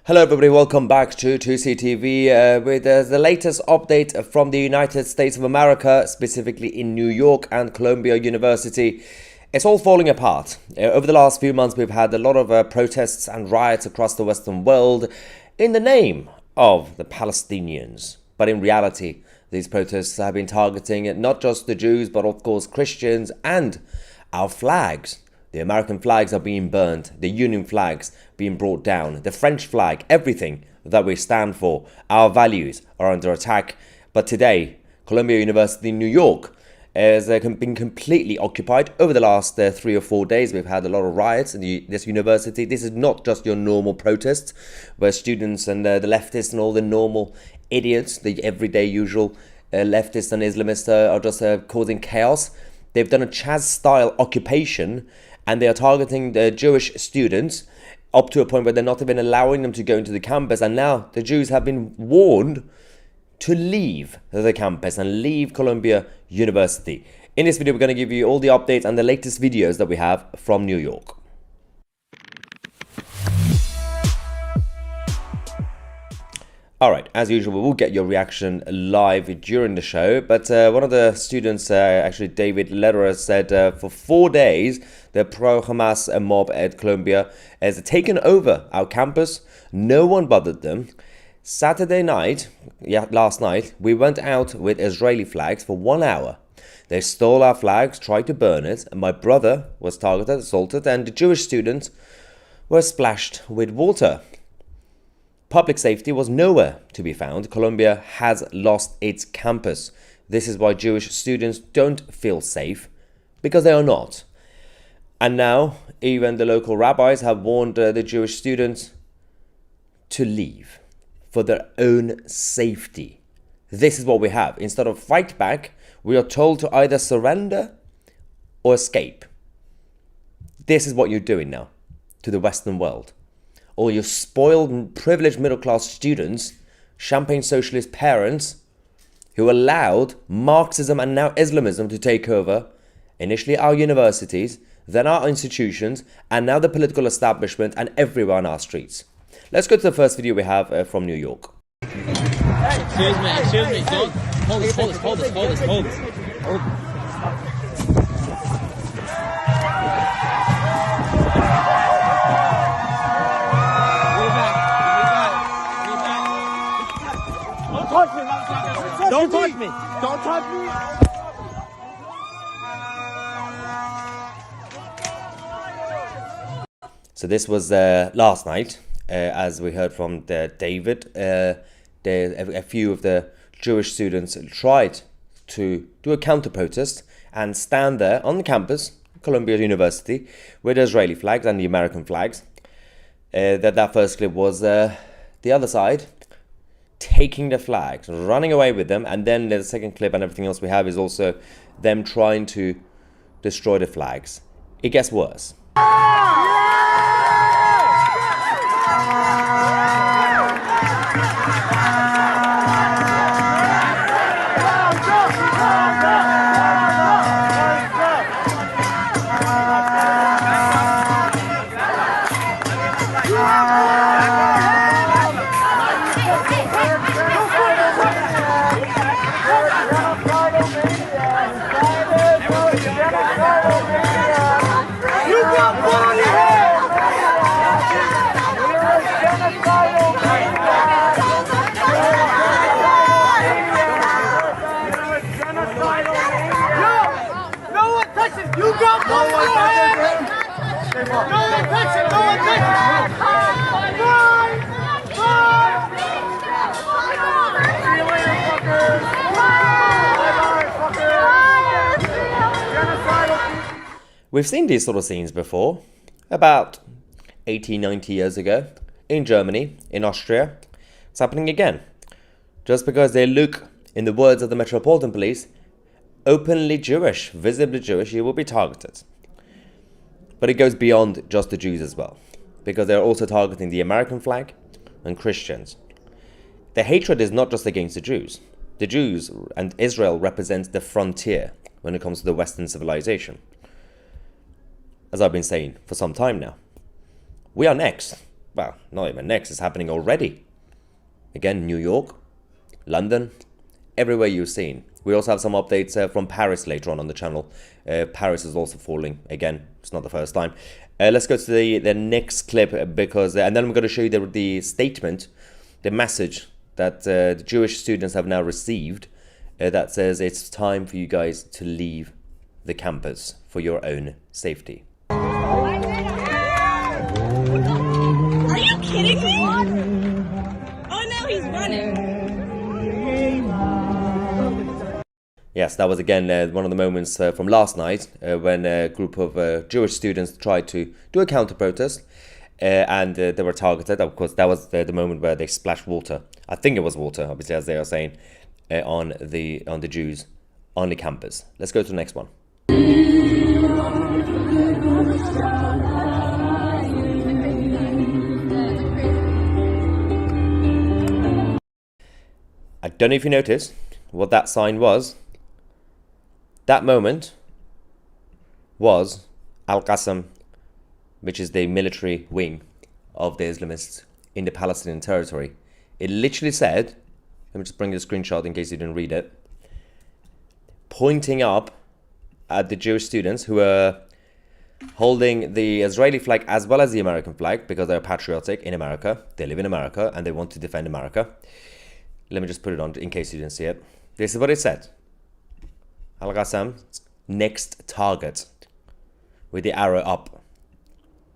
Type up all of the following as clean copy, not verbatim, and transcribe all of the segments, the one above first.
Hello everybody, welcome back to 2CTV with the latest update from the United States of America, specifically in New York and Columbia University. It's all falling apart. Over the last few months we've had a lot of protests and riots across the Western world in the name of the Palestinians. But in reality, these protests have been targeting not just the Jews, but of course Christians and our flags. The American flags are being burned, the Union flags being brought down, the French flag, everything that we stand for, our values are under attack. But today, Columbia University in New York has been completely occupied. Over the last 3 or 4 days, we've had a lot of riots in this university. This is not just your normal protests, where students and the leftists and all the normal idiots, the everyday usual leftists and Islamists are just causing chaos. They've done a Chaz-style occupation, and they are targeting the Jewish students up to a point where they're not even allowing them to go into the campus. And now the Jews have been warned to leave the campus and leave Columbia University. In this video, we're going to give you all the updates and the latest videos that we have from New York. Alright, as usual, we'll get your reaction live during the show, but one of the students, actually David Lederer, said for 4 days the pro-Hamas mob at Columbia has taken over our campus. No one bothered them. Saturday night, last night, we went out with Israeli flags for 1 hour. They stole our flags, tried to burn it, and my brother was targeted, assaulted, and the Jewish students were splashed with water. Public safety was nowhere to be found. Columbia has lost its campus. This is why Jewish students don't feel safe, because they are not. And now, even the local rabbis have warned the Jewish students to leave for their own safety. This is what we have. Instead of fight back, we are told to either surrender or escape. This is what you're doing now to the Western world. All your spoiled, privileged middle-class students, champagne socialist parents, who allowed Marxism and now Islamism to take over, initially our universities, then our institutions, and now the political establishment and everyone on our streets. Let's go to the first video we have from New York. Excuse me, don't. Hold this. Don't touch me! Don't touch me! So this was last night, as we heard from David. A few of the Jewish students tried to do a counter-protest and stand there on the campus, Columbia University, with Israeli flags and the American flags. That first clip was the other side taking the flags, running away with them, and then the second clip and everything else we have is also them trying to destroy the flags. It gets worse. We've seen these sort of scenes before, about 80, 90 years ago, in Germany, in Austria. It's happening again. Just because they look, in the words of the Metropolitan Police, openly Jewish, visibly Jewish, you will be targeted. But it goes beyond just the Jews as well, because they're also targeting the American flag and Christians. The hatred is not just against the Jews. The Jews and Israel represent the frontier when it comes to the Western civilization. As I've been saying for some time now. We are next. well, not even next, it's happening already. Again, New York, London, everywhere you've seen. We also have some updates from Paris later on the channel. Paris is also falling again. It's not the first time. Let's go to the next clip because, and then I'm going to show you the statement, the message that the Jewish students have now received that says it's time for you guys to leave the campus for your own safety. Are you kidding me? Oh no, he's running. Yes, that was again one of the moments from last night when a group of Jewish students tried to do a counter-protest and they were targeted. Of course, that was the moment where they splashed water. I think it was water, obviously, as they are saying, on the Jews on the campus. Let's go to the next one. I don't know if you noticed what that sign was. That moment was Al-Qassam, which is the military wing of the Islamists in the Palestinian territory. It literally said, let me just bring you the screenshot in case you didn't read it, pointing up at the Jewish students who were holding the Israeli flag as well as the American flag because they're patriotic in America. They live in America and they want to defend America. Let me just put it on in case you didn't see it. This is what it said. Al-Qassam's next target, with the arrow up,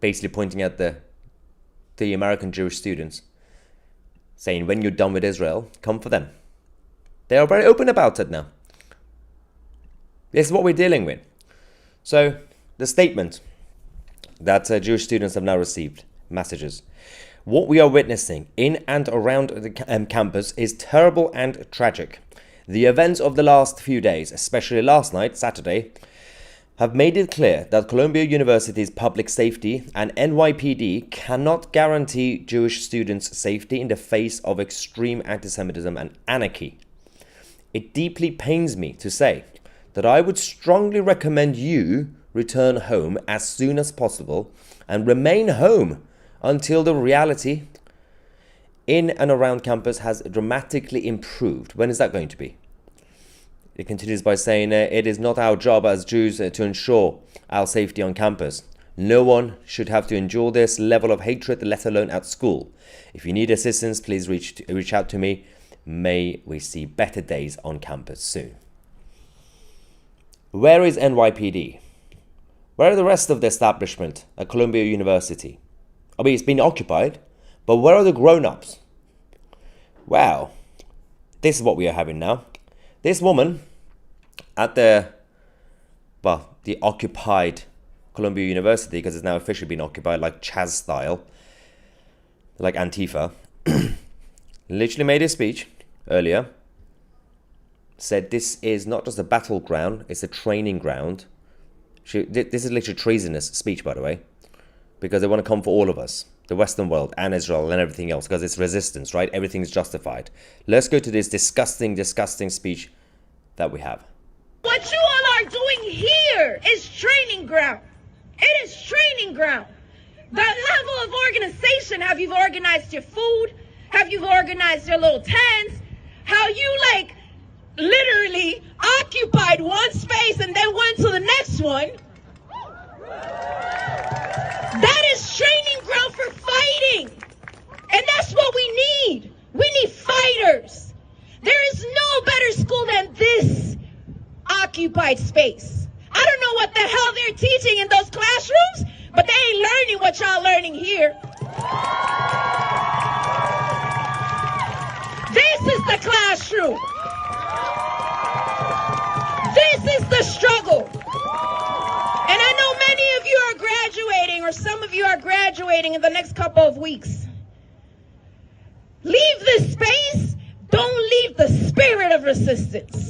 basically pointing at the American Jewish students, saying, when you're done with Israel, come for them. They are very open about it now. This is what we're dealing with. So, the statement that Jewish students have now received, messages. What we are witnessing in and around the campus is terrible and tragic. The events of the last few days, especially last night, Saturday, have made it clear that Columbia University's public safety and NYPD cannot guarantee Jewish students' safety in the face of extreme anti-Semitism and anarchy. It deeply pains me to say that I would strongly recommend you return home as soon as possible and remain home until the reality in and around campus has dramatically improved. When is that going to be? It continues by saying, it is not our job as Jews to ensure our safety on campus. No one should have to endure this level of hatred, let alone at school. If you need assistance, please reach out to me. May we see better days on campus soon. Where is NYPD? Where are the rest of the establishment at Columbia University? I mean, it's been occupied, but where are the grown-ups? Wow, this is what we are having now. This woman at the occupied Columbia University, because it's now officially been occupied, like Chaz style, like Antifa, literally made a speech earlier, said this is not just a battleground, it's a training ground. This is literally treasonous speech, by the way, because they want to come for all of us, the Western world and Israel and everything else, because it's resistance, right? Everything's justified. Let's go to this disgusting speech that we have. What you all are doing here is training ground. It is training ground. The level of organization, have you organized your food? Have you organized your little tents? How you literally occupied one space and then went to the next one. That is training ground for fighting. And that's what we need. We need fighters. There is no better school than this occupied space. I don't know what the hell they're teaching in those classrooms, but they ain't learning what y'all learning here. This is the classroom. This is the struggle. And I know many of you are graduating, or some of you are graduating in the next couple of weeks. Leave this space. Don't leave the spirit of resistance.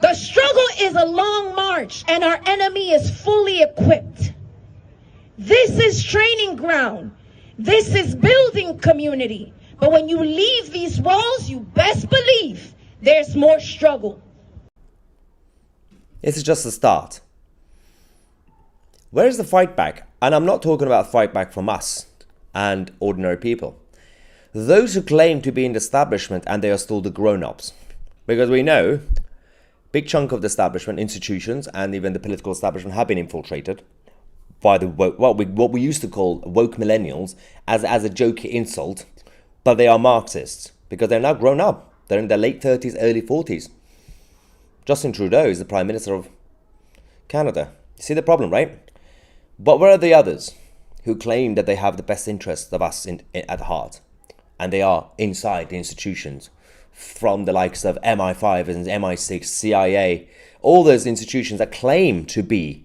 The struggle is a long march, and our enemy is fully equipped. This is training ground. This is building community. But when you leave these walls, you best believe there's more struggle. This is just the start. Where is the fight back? And I'm not talking about fight back from us and ordinary people. Those who claim to be in the establishment and they are still the grown-ups. Because we know big chunk of the establishment, institutions, and even the political establishment have been infiltrated by the what we used to call woke millennials as a joke insult, but they are Marxists because they're now grown up. They're in their late 30s, early 40s. Justin Trudeau is the Prime Minister of Canada. You see the problem, right? But where are the others who claim that they have the best interests of us at heart? And they are inside the institutions, from the likes of MI5 and MI6, CIA, all those institutions that claim to be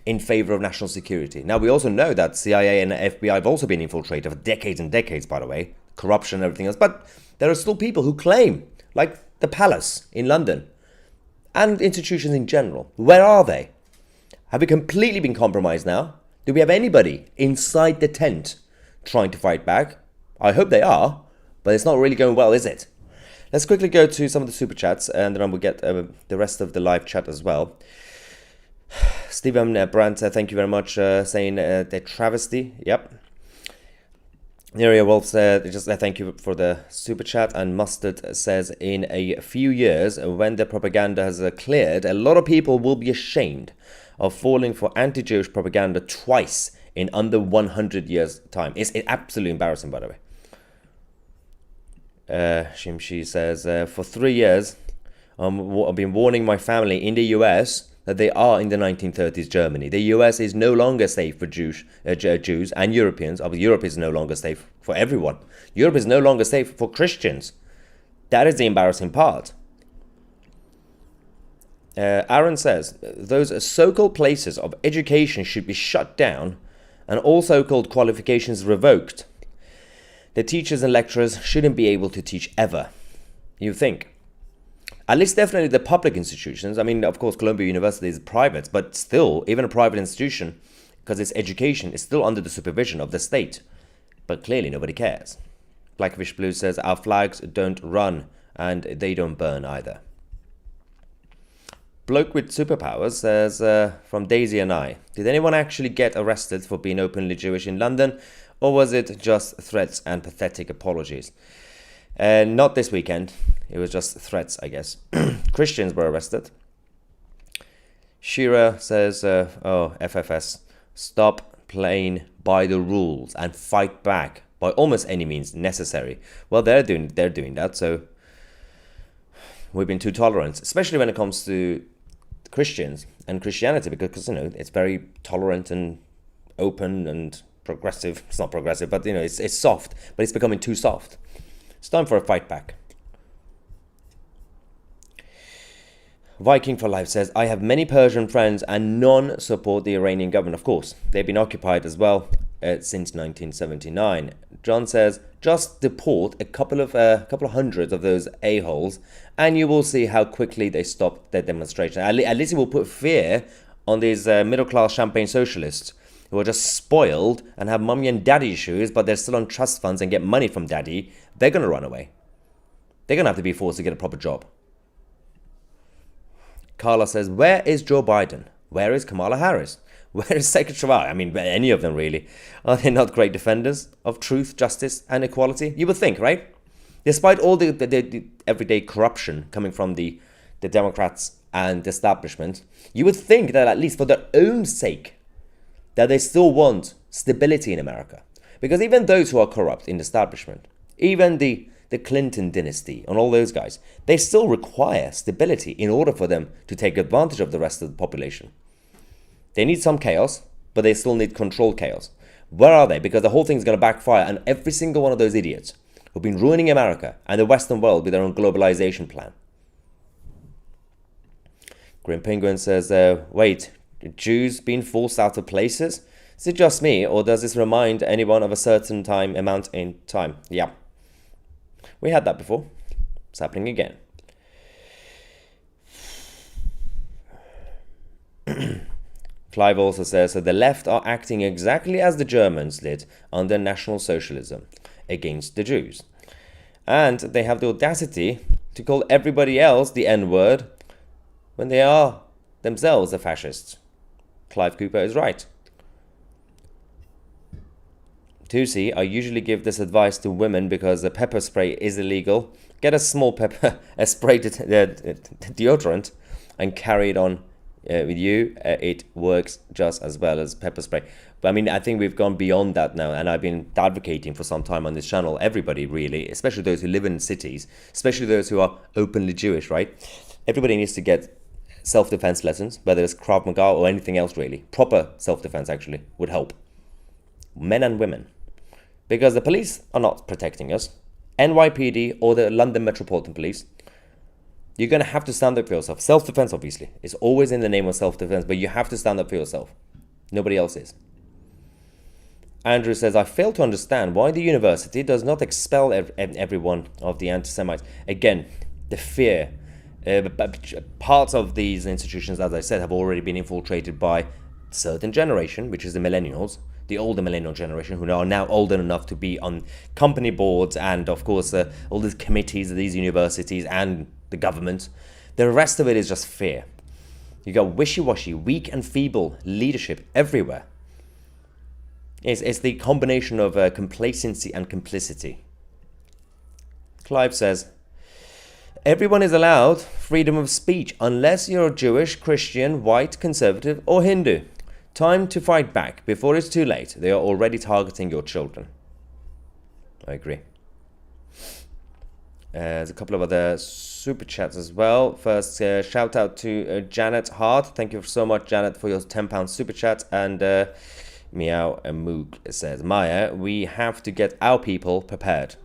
in favor of national security. Now, we also know that CIA and FBI have also been infiltrated for decades and decades, by the way, corruption and everything else. But there are still people who claim, like the Palace in London, and institutions in general. Where are they? Have we completely been compromised now? Do we have anybody inside the tent trying to fight back? I hope they are, but it's not really going well, is it? Let's quickly go to some of the super chats, and then we'll get the rest of the live chat as well. Stephen Brandt, thank you very much, saying the travesty. Yep. Neria Wolf said, just thank you for the super chat. And Mustard says, in a few years, when the propaganda has cleared, a lot of people will be ashamed of falling for anti-Jewish propaganda twice in under 100 years' time. It's absolutely embarrassing, by the way. Shimshi says, for 3 years, I've been warning my family in the US that they are in the 1930s Germany. The US is no longer safe for Jews and Europeans. Europe is no longer safe for everyone. Europe is no longer safe for Christians. That is the embarrassing part. Aaron says, those so-called places of education should be shut down and all so-called qualifications revoked. The teachers and lecturers shouldn't be able to teach ever. You think? At least definitely the public institutions. I mean, of course, Columbia University is private, but still, even a private institution, because its education is still under the supervision of the state. But clearly nobody cares. Blackfish Blue says, our flags don't run and they don't burn either. Bloke with Superpowers says, from Daisy and I, did anyone actually get arrested for being openly Jewish in London? Or was it just threats and pathetic apologies? Not this weekend. It was just threats, I guess. Christians were arrested. Shira says, oh, FFS, stop playing by the rules and fight back by almost any means necessary. Well, they're doing that, so we've been too tolerant, especially when it comes to Christians and Christianity, because, you know, it's very tolerant and open and progressive. It's not progressive, but, you know, it's soft, but it's becoming too soft. It's time for a fight back. Viking for Life says, I have many Persian friends and none support the Iranian government. Of course, they've been occupied as well since 1979. John says, just deport a couple of hundreds of those a-holes and you will see how quickly they stop their demonstration. At least it will put fear on these middle-class champagne socialists who are just spoiled and have mummy and daddy issues, but they're still on trust funds and get money from daddy. They're going to run away. They're going to have to be forced to get a proper job. Carla says, where is Joe Biden? Where is Kamala Harris? Where is Secretary? I mean, any of them really. Are they not great defenders of truth, justice, and equality? You would think, right? Despite all the everyday corruption coming from the Democrats and the establishment, you would think that at least for their own sake, that they still want stability in America. Because even those who are corrupt in the establishment, even the Clinton dynasty and all those guys, they still require stability in order for them to take advantage of the rest of the population. They need some chaos, but they still need controlled chaos. Where are they? Because the whole thing's going to backfire, and every single one of those idiots who've been ruining America and the Western world with their own globalization plan. Grim Penguin says, wait, Jews being forced out of places? Is it just me, or does this remind anyone of a certain amount in time? Yeah. We had that before. It's happening again. Clive also says, so the left are acting exactly as the Germans did under National Socialism against the Jews. And they have the audacity to call everybody else the N-word when they are themselves the fascists. Clive Cooper is right. Tusi, I usually give this advice to women because the pepper spray is illegal. Get a small pepper, a spray deodorant, and carry it on with you. It works just as well as pepper spray. But I mean, I think we've gone beyond that now, and I've been advocating for some time on this channel. Everybody really, especially those who live in cities, especially those who are openly Jewish, right? Everybody needs to get self-defense lessons, whether it's Krav Maga or anything else really. Proper self-defense actually would help. Men and women. Because the police are not protecting us. NYPD or the London Metropolitan Police. You're going to have to stand up for yourself. Self-defense, obviously. It's always in the name of self-defense, but you have to stand up for yourself. Nobody else is. Andrew says, I fail to understand why the university does not expel every one of the anti-Semites. Again, the fear. Parts of these institutions, as I said, have already been infiltrated by a certain generation, which is the millennials, the older millennial generation, who are now old enough to be on company boards and, of course, all these committees of these universities and the government. The rest of it is just fear. You got wishy-washy, weak and feeble leadership everywhere. It's the combination of complacency and complicity. Clive says, everyone is allowed freedom of speech unless you're Jewish, Christian, white, conservative or Hindu. Time to fight back before it's too late. They are already targeting your children. I agree. There's a couple of other super chats as well. First, shout out to Janet Hart. Thank you so much, Janet, for your £10 super chat. And Meow and Moog says, Maya, we have to get our people prepared.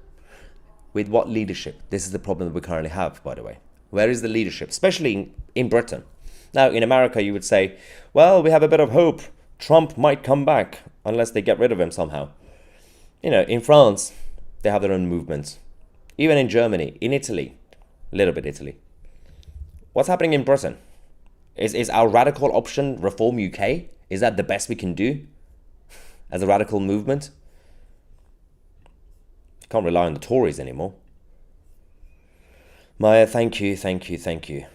With what leadership? This is the problem that we currently have, by the way. Where is the leadership? Especially in Britain. Now, in America, you would say, well, we have a bit of hope. Trump might come back unless they get rid of him somehow. You know, in France, they have their own movements. Even in Germany, in Italy, a little bit Italy. What's happening in Britain? Is our radical option Reform UK? Is that the best we can do as a radical movement? Can't rely on the Tories anymore. Maya, thank you.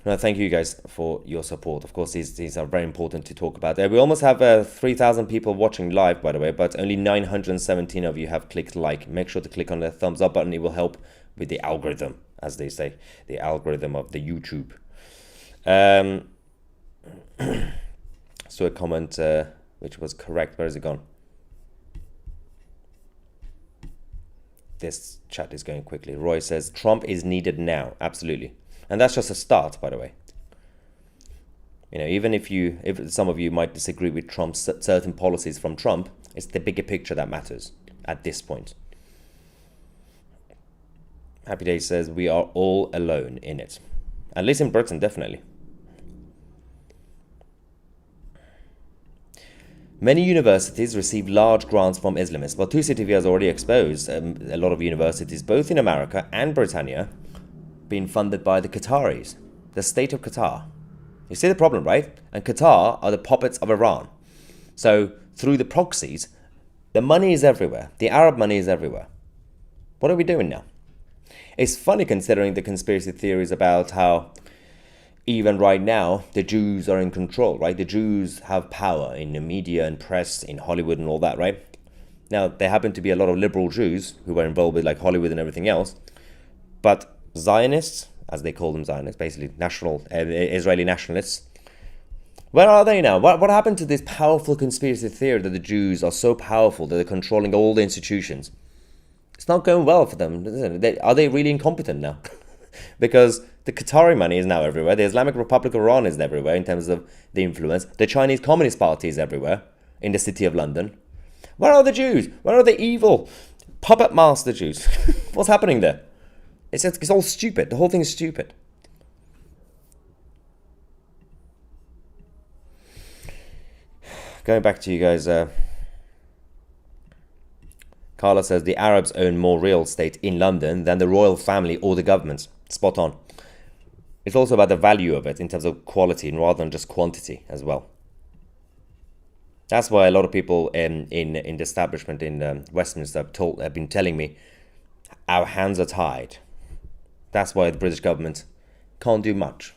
No, thank you guys for your support. Of course, these are very important to talk about. We almost have 3,000 people watching live, by the way, but only 917 of you have clicked like. Make sure to click on the thumbs up button. It will help with the algorithm, as they say, the algorithm of the YouTube. So a comment which was correct. Where is it gone? This chat is going quickly. Roy says, Trump is needed now. Absolutely. And that's just a start, by the way. You know, even if some of you might disagree with Trump's certain policies from Trump, it's the bigger picture that matters at this point. Happy Day says, we are all alone in it. At least in Britain, definitely. Many universities receive large grants from Islamists. Well, Tusi TV has already exposed a lot of universities, both in America and Britannia, being funded by the Qataris, the state of Qatar. You see the problem, right? And Qatar are the puppets of Iran. So through the proxies, the money is everywhere. The Arab money is everywhere. What are we doing now? It's funny considering the conspiracy theories about how even right now, the Jews are in control, right? The Jews have power in the media and press, in Hollywood and all that, right? Now, there happen to be a lot of liberal Jews who were involved with like Hollywood and everything else. But Zionists, as they call them Zionists, basically Israeli nationalists, where are they now? What happened to this powerful conspiracy theory that the Jews are so powerful that they're controlling all the institutions? It's not going well for them, isn't it? Are they really incompetent now? Because the Qatari money is now everywhere. The Islamic Republic of Iran is everywhere in terms of the influence. The Chinese Communist Party is everywhere in the city of London. Where are the Jews? Where are the evil puppet master Jews? What's happening there? It's all stupid. The whole thing is stupid. Going back to you guys. Carla says the Arabs own more real estate in London than the royal family or the government. Spot on. It's also about the value of it in terms of quality and rather than just quantity as well. That's why a lot of people in the establishment in Westminster have been telling me our hands are tied. That's why the British government can't do much.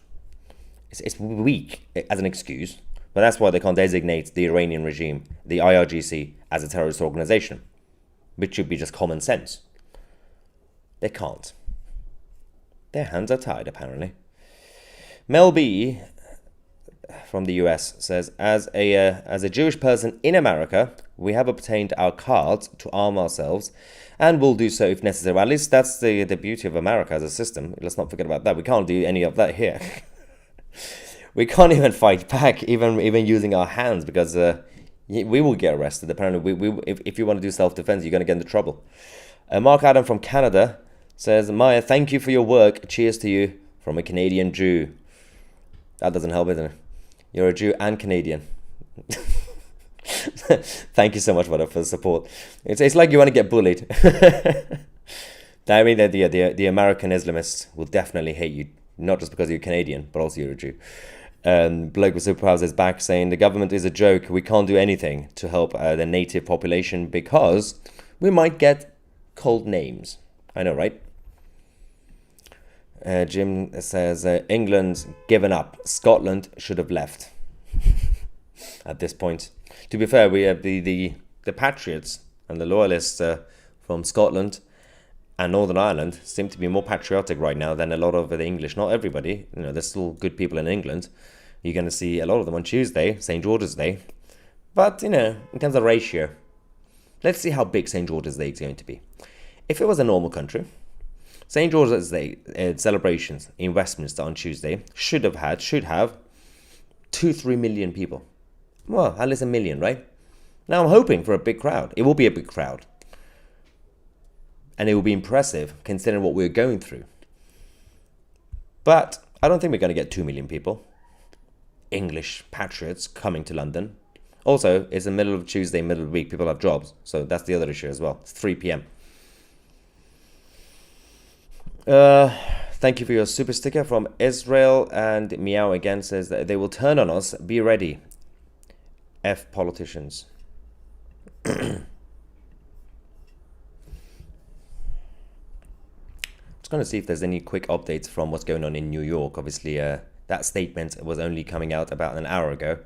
It's weak as an excuse, but that's why they can't designate the Iranian regime, the IRGC, as a terrorist organization. which should be just common sense. They can't. Their hands are tied, apparently. Mel B from the US says, as a Jewish person in America, we have obtained our cards to arm ourselves and will do so if necessary. Well, at least that's the beauty of America as a system. Let's not forget about that. We can't do any of that here. We can't even fight back, even using our hands, because we will get arrested. Apparently, if you want to do self-defense, you're going to get into trouble. Mark Adam from Canada says, Maya, thank you for your work. Cheers to you from a Canadian Jew. That doesn't help, doesn't it? You're a Jew and Canadian. Thank you so much for the support. It's like you want to get bullied. I mean, the American Islamists will definitely hate you, not just because you're Canadian, but also you're a Jew. Bloke with Superpowers is back saying, the government is a joke. We can't do anything to help the native population because we might get cold names. I know, right? Jim says, England's given up. Scotland should have left. At this point. To be fair, we have the patriots and the loyalists from Scotland and Northern Ireland seem to be more patriotic right now than a lot of the English. Not everybody. There's still good people in England. You're going to see a lot of them on Tuesday, St. George's Day. But, in terms of ratio, let's see how big St. George's Day is going to be. If it was a normal country, St. George's Day celebrations in Westminster on Tuesday should have 2-3 million people. Well, at least 1 million, right? Now I'm hoping for a big crowd. It will be a big crowd. And it will be impressive considering what we're going through. But I don't think we're going to get 2 million people. English patriots coming to London. Also, it's the middle of Tuesday, middle of the week. People have jobs. So that's the other issue as well. It's 3 p.m. Thank you for your super sticker from Israel. And Meow again says that they will turn on us. Be ready. F politicians. Just going to see if there's any quick updates from what's going on in New York. Obviously, that statement was only coming out about an hour ago.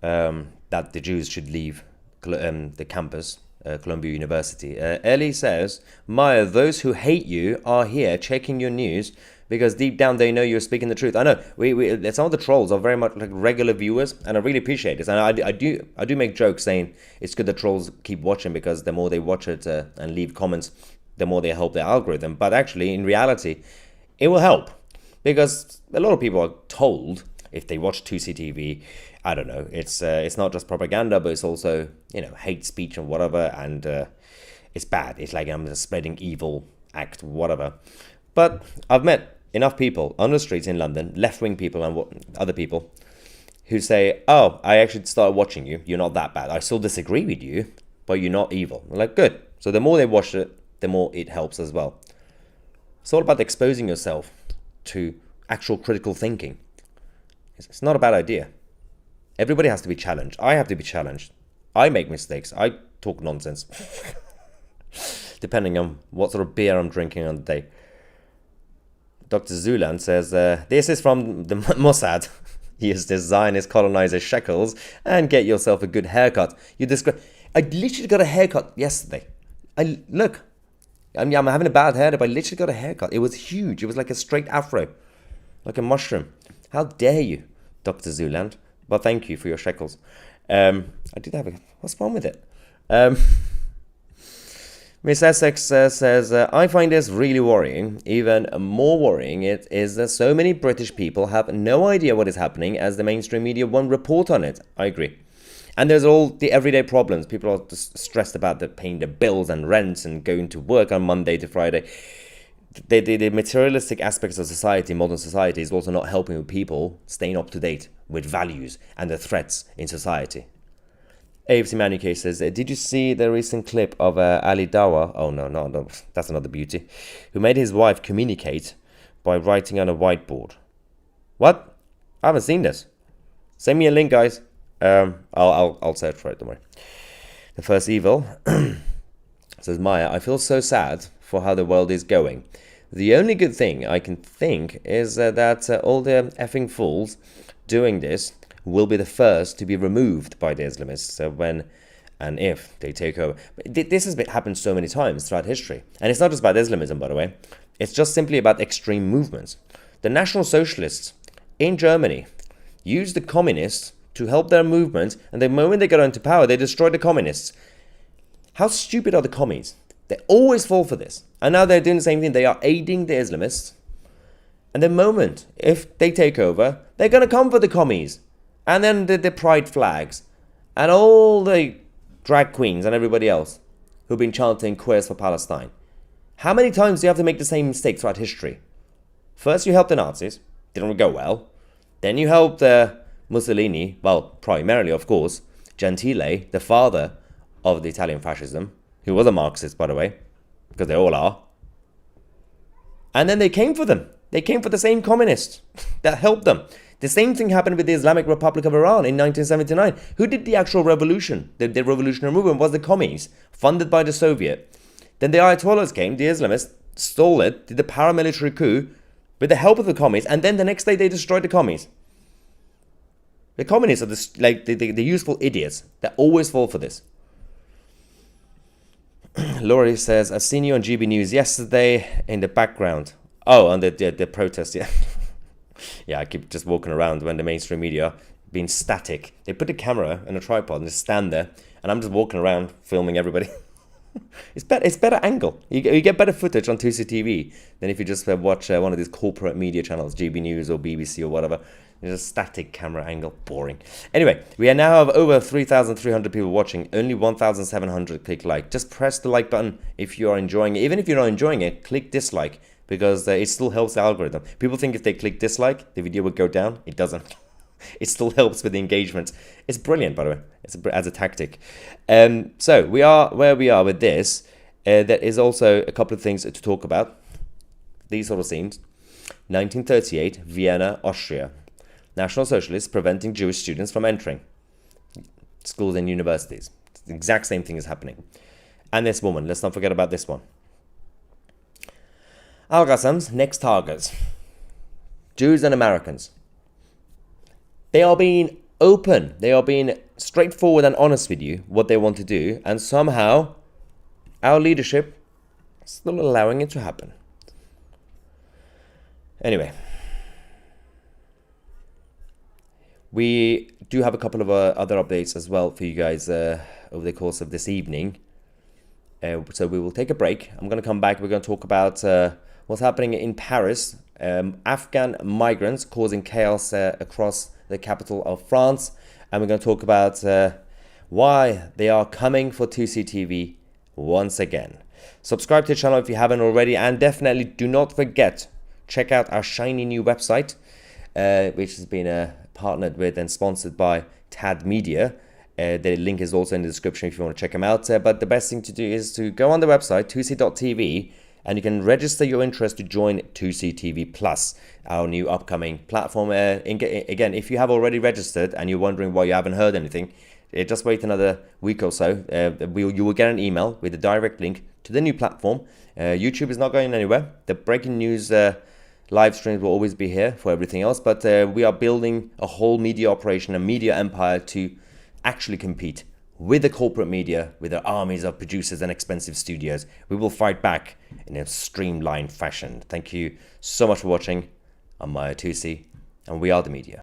That the Jews should leave the campus, Columbia University. Ellie says, Maya, those who hate you are here checking your news because deep down they know you're speaking the truth. I know some of the trolls are very much like regular viewers, and I really appreciate this. And I do make jokes saying it's good that trolls keep watching because the more they watch it and leave comments, the more they help their algorithm. But actually, in reality, it will help because a lot of people are told if they watch 2CTV, I don't know, it's not just propaganda, but it's also hate speech and whatever, and it's bad. It's like I'm just spreading evil act, whatever. But I've met enough people on the streets in London, left-wing people and other people, who say, oh, I actually started watching you. You're not that bad. I still disagree with you, but you're not evil. I'm like, good. So the more they watch it, the more it helps as well. It's all about exposing yourself to actual critical thinking. It's not a bad idea. Everybody has to be challenged. I have to be challenged. I make mistakes. I talk nonsense. Depending on what sort of beer I'm drinking on the day. Dr. Zulan says, this is from the Mossad. Use this Zionist colonizer shekels and get yourself a good haircut. I literally got a haircut yesterday. I'm having a bad hair, but I literally got a haircut. It was huge. It was like a straight afro. Like a mushroom. How dare you, Dr. Zuland? But thank you for your shekels. I did have what's wrong with it? Miss Essex says, I find this really worrying. Even more worrying it is that so many British people have no idea what is happening as the mainstream media won't report on it. I agree. And there's all the everyday problems. People are just stressed about paying their bills and rents and going to work on Monday to Friday. The materialistic aspects of society, modern society, is also not helping with people staying up to date with values and the threats in society. AFC Manuke says, did you see the recent clip of Ali Dawa? Oh, no, that's another beauty. Who made his wife communicate by writing on a whiteboard. What? I haven't seen this. Send me a link, guys. I'll search for it, don't worry. The First Evil says, Maya, I feel so sad for how the world is going. The only good thing I can think is that all the effing fools doing this will be the first to be removed by the Islamists when and if they take over. This has happened so many times throughout history. And it's not just about Islamism, by the way. It's just simply about extreme movements. The National Socialists in Germany used the communists to help their movement, and the moment they got into power, they destroyed the communists. How stupid are the commies? They always fall for this. And now they're doing the same thing. They are aiding the Islamists. And the moment, if they take over, they're going to come for the commies. And then the pride flags. And all the drag queens and everybody else who've been chanting queers for Palestine. How many times do you have to make the same mistake throughout history? First you helped the Nazis. Didn't go well. Then you helped Mussolini. Well, primarily, of course. Gentile, the father of the Italian fascism. Who was a Marxist, by the way. Because they all are. And then they came for them. They came for the same communists that helped them. The same thing happened with the Islamic Republic of Iran in 1979. Who did the actual revolution? The revolutionary movement was the commies, funded by the Soviet. Then the Ayatollahs came, the Islamists, stole it, did the paramilitary coup with the help of the commies, and then the next day they destroyed the commies. The communists are the useful idiots that always fall for this. Laurie says, I've seen you on GB News yesterday in the background. Oh, on the protest, yeah. Yeah, I keep just walking around when the mainstream media being static. They put a camera and a tripod and just stand there, and I'm just walking around filming everybody. It's better angle. You get better footage on 2CTV than if you just watch one of these corporate media channels, GB News or BBC or whatever. There's a static camera angle. Boring. Anyway, we now have over 3,300 people watching. Only 1,700 click like. Just press the like button if you are enjoying it. Even if you're not enjoying it, click dislike. Because it still helps the algorithm. People think if they click dislike, the video would go down. It doesn't. It still helps with the engagement. It's brilliant, by the way, as a tactic. So we are where we are with this. There is also a couple of things to talk about. These sort of scenes. 1938, Vienna, Austria. National Socialists preventing Jewish students from entering schools and universities. It's the exact same thing is happening. And this woman, let's not forget about this one. Al-Qassam's next targets. Jews and Americans. They are being open. They are being straightforward and honest with you what they want to do. And somehow, our leadership is still allowing it to happen. Anyway. We do have a couple of other updates as well for you guys over the course of this evening. So we will take a break. I'm going to come back. We're going to talk about what's happening in Paris. Afghan migrants causing chaos across the capital of France. And we're going to talk about why they are coming for 2CTV once again. Subscribe to the channel if you haven't already. And definitely do not forget, check out our shiny new website, which has been partnered with and sponsored by Tad Media. The link is also in the description if you want to check them out. But the best thing to do is to go on the website, 2c.tv, and you can register your interest to join 2CTV Plus, our new upcoming platform. Again, if you have already registered and you're wondering why you haven't heard anything, just wait another week or so. You will get an email with a direct link to the new platform. YouTube is not going anywhere. The breaking news live streams will always be here for everything else, but we are building a whole media operation, a media empire to actually compete with the corporate media, with their armies of producers and expensive studios. We will fight back in a streamlined fashion. Thank you so much for watching. I'm Maya 2C, and we are the media.